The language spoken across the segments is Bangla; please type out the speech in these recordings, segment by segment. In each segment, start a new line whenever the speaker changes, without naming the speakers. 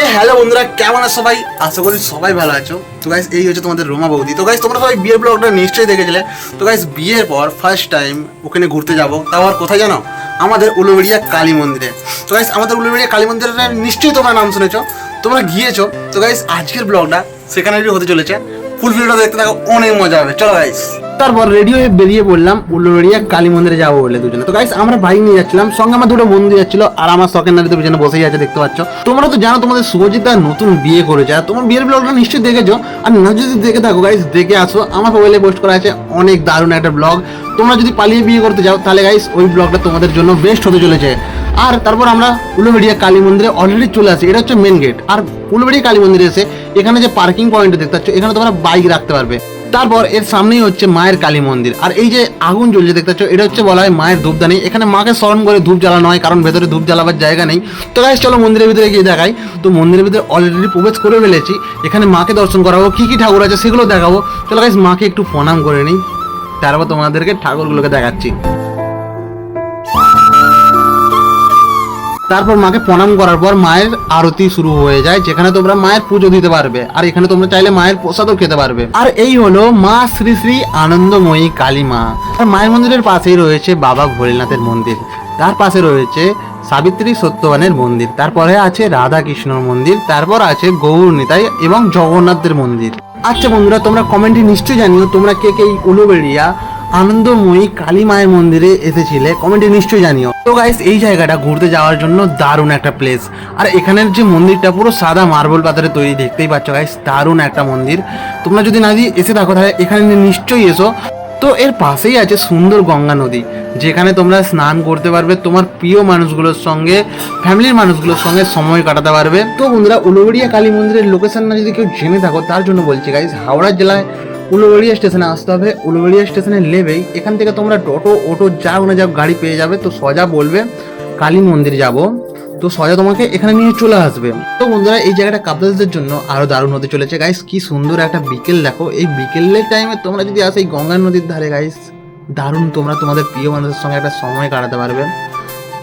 হ্যালো বন্ধুরা, কেমন আছো সবাই? আশা করি সবাই ভালো আছো। তো গাইস, এই হচ্ছে তোমাদের রোমা বৌদি। তো গাইস, তোমরা সবাই বিয়ের ব্লগটা নিশ্চয়ই দেখেছিলে। তো গাইস, বিয়ের পর ফার্স্ট টাইম ওখানে ঘুরতে যাবো, তাও আর কোথায় জানো? আমাদের উলুবেড়িয়া কালী মন্দিরে। তো গাইস, আমাদের উলুবেড়িয়া কালী মন্দিরের নিশ্চয়ই তোমরা নাম শুনেছো, তোমরা গিয়েছো। তো গাইস, আজকের ব্লগটা সেখানেরই হতে চলেছে। ফুল ভিডিওটা দেখতে থাকো, অনেক মজা হবে। চলো গাইস। তারপর রেডি হয়ে বেরিয়ে পড়লাম উলুবেড়িয়া কালী মন্দিরে যাবো বলে দুজনে। তো গাইস, আমরা বাইক নিয়ে যাচ্ছিলাম, সঙ্গে আমার দুটো বন্ধু যাচ্ছিল, আর আমার শখের নারী তো পিছনে বসেই আছে, দেখতে পাচ্ছ। তোমরা তো জানো তোমাদের শুভজিৎদা নতুন বিয়ে করেছে, আর তোমার বিয়ের ব্লগটা নিশ্চয়ই দেখেছো। আর না যদি দেখে থাকো গাইস, দেখে আসো, আমার মোবাইলে পোস্ট করা আছে অনেক দারুণ একটা ব্লগ। তোমরা যদি পালিয়ে বিয়ে করতে যাও তাহলে গাইস ওই ব্লগটা তোমাদের জন্য বেস্ট হতে চলেছে। আর তারপর আমরা উলুবেড়িয়া কালী মন্দিরে অলরেডি চলে আসি, এটা হচ্ছে মেন গেট। আর উলুবেড়িয়া কালী মন্দিরে এসে এখানে যে পার্কিং পয়েন্ট দেখতে পাচ্ছ, এখানে তোমরা বাইক রাখতে পারবে। তারপর এর সামনেই হচ্ছে মায়ের কালী মন্দির, আর এই যে আগুন জ্বলছে দেখতে পাচ্ছ, এটা হচ্ছে বলা হয় মায়ের ধূপদানি। এখানে মাকে স্মরণ করে ধূপ জ্বালানো হয়, কারণ ভেতরে ধূপ জ্বালাবার জায়গা নেই। তো গাইস, চলো মন্দিরের ভিতরে গিয়ে দেখাই। তো মন্দিরের ভিতরে অলরেডি প্রবেশ করে ফেলেছি, এখানে মাকে দর্শন করাবো, কি কি ঠাকুর আছে সেগুলো দেখাবো। চলো গাইস, মাকে একটু প্রণাম করে নিই, তারপর তোমাদেরকে ঠাকুরগুলোকে দেখাচ্ছি। তারপর মাকে প্রণাম করার পর মায়ের আরতি শুরু হয়ে যায়, যেখানে তোমরা মায়ের পুজো দিতে পারবে, আর এখানে তোমরা চাইলে মায়ের প্রসাদও খেতে পারবে। আর এই হলো মা শ্রী শ্রী আনন্দময়ী কালী মা। আর মায়ের মন্দিরের পাশেই রয়েছে বাবা ভোলেনাথের মন্দির, তার পাশে রয়েছে সাবিত্রী সত্যবানের মন্দির, তারপরে আছে রাধা কৃষ্ণর মন্দির, তারপর আছে গৌর নিতাই এবং জগন্নাথের মন্দির। আচ্ছা বন্ধুরা, তোমরা কমেন্টে নিশ্চয়ই জানিও তোমরা কে কে উলুবেড়িয়া আনন্দময়ী কালী মায়ের মন্দিরে এসেছিলে, কমেন্টে নিশ্চয়ই জানিও। তো গাইস, এই জায়গাটা ঘুরতে যাওয়ার জন্য দারুণ একটা প্লেস। আর এখানের যে মন্দিরটা পুরো সাদা মার্বেল পাথরে তৈরি, দেখতেই পাচ্ছ গাইস, দারুণ একটা মন্দির। তোমরা যদি না এসে থাকো তাহলে এখানে নিশ্চয়ই এসো। তো এর পাশেই আছে সুন্দর গঙ্গা নদী, যেখানে তোমরা স্নান করতে পারবে, তোমার প্রিয় মানুষগুলোর সঙ্গে, ফ্যামিলির মানুষগুলোর সঙ্গে সময় কাটাতে পারবে। তো বন্ধুরা, উলুবেড়িয়া কালী মন্দিরের লোকেশন না যদি কেউ জেনে থাকো, তার জন্য বলছি গাইস, হাওড়া জেলায় উলুবেড়িয়া স্টেশনে আসতে হবে। উলুবেড়িয়া স্টেশনে নেবেই এখান থেকে তোমরা টোটো যাও না যাও গাড়ি পেয়ে যাবে। তো সোজা বলবে কালী মন্দির যাব, তো সোজা তোমাকে এখানে নিয়ে চলে আসবে। তো বন্ধুরা, এই জায়গাটা কাপলসদের জন্য আরো দারুণ হতে চলেছে গাইস। কি সুন্দর একটা বিকেল দেখো, এই বিকেলের টাইমে তোমরা যদি আসো এই গঙ্গা নদীর ধারে গাইস, দারুণ তোমরা তোমাদের প্রিয় মানুষের সঙ্গে একটা সময় কাটাতে পারবে।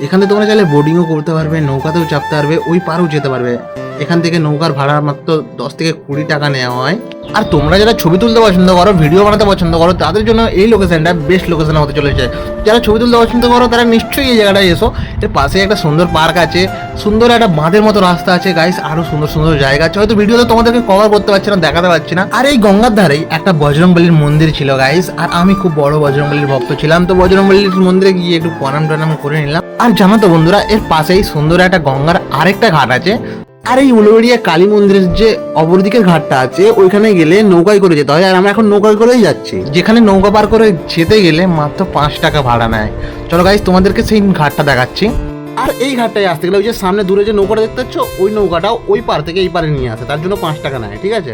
এখানে তোমরা চাইলে বোটিংও করতে পারবে, নৌকাতেও চাপতে পারবে, ওই পারেও যেতে পারবে। এখান থেকে নৌকার ভাড়া মাত্র 10 থেকে 20 টাকা নেওয়া হয়। আর তোমরা যারা ছবি তুলতে পছন্দ করো, ভিডিও বানাতে পছন্দ করো, তাদের জন্য এই লোকেশনটা বেস্ট লোকেশন হতে চলেছে। যারা ছবি তুলতে পছন্দ করো তারা নিশ্চয়ই এই জায়গাটায় এসো। এর পাশে একটা সুন্দর পার্ক আছে, সুন্দর একটা বাঁধের মতো রাস্তা আছে গাইস, আরো সুন্দর সুন্দর জায়গা আছে। হয়তো ভিডিওতে তোমাদেরকে কভার করতে পারছি না, দেখাতে পারছি না। আর এই গঙ্গার ধারেই একটা বজরংবলীর মন্দির ছিল গাইস, আর আমি খুব বড় বজরংবলীর ভক্ত ছিলাম। তো বজরংবলীর মন্দিরে গিয়ে একটু প্রণাম করে নিলাম। আর জানো তো বন্ধুরা, এর পাশেই সুন্দর একটা গঙ্গার আরেকটা ঘাট আছে। আর এই উলুবেড়িয়া কালী মন্দিরের যে অপরদিকের ঘাটটা আছে, ওইখানে গেলে নৌকায় করে যেতে হয়, আর আমরা এখন নৌকায় করেই যাচ্ছি, যেখানে নৌকা পার করে যেতে গেলে মাত্র 5 টাকা ভাড়া নেয়। চলো গাইস, তোমাদেরকে সেই ঘাটটা দেখাচ্ছি। আর এই ঘাটটায় আসতে গেলে ওই যে সামনে দূরে যে নৌকাটা দেখতে পাচ্ছ, ওই নৌকাটাও ওই পার থেকে এই পারে নিয়ে আসে, তার জন্য 5 টাকা নেয়, ঠিক আছে?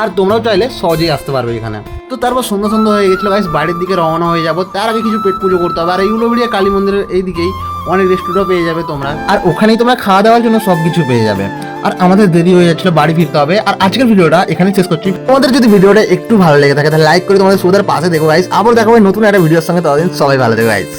আর তোমরাও চাইলে সহজেই আসতে পারবে এখানে। তো তারপর সন্ধ্যা হয়ে গেছিলো গাইস, বাড়ির দিকে রওনা হয়ে যাবো। তার আগে কিছু পেট পুজো করতে হবে। আর এই উলুবেড়িয়া কালী মন্দিরের এই দিকেই অনেক রেস্টুরেন্টও পেয়ে যাবে তোমরা, আর ওখানেই তোমরা খাওয়া দাওয়ার জন্য সবকিছু পেয়ে যাবে। আর আমাদের দেরি হয়ে যাচ্ছিল, বাড়ি ফিরতে হবে। আর আজকের ভিডিওটা এখানে শেষ করছি। তোমাদের যদি ভিডিওটা একটু ভালো লেগে থাকে তাহলে লাইক করে তোমাদের সুদার পাশে দেখো গাইস। আবার দেখাবো নতুন একটা ভিডিওর সঙ্গে, ততদিন সবাই ভালো থেকো গাইস।